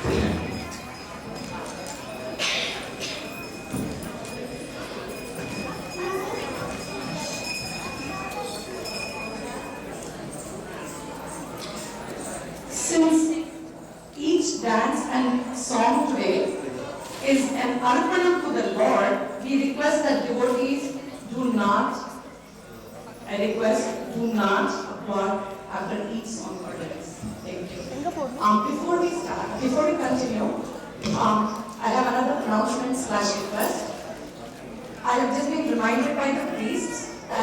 Since each dance and song today is an arpanam to the Lord, we request that devotees do not, do not applaud after each song or dance. Thank you. Before we continue, I have another announcement / request. I have just been reminded by the priests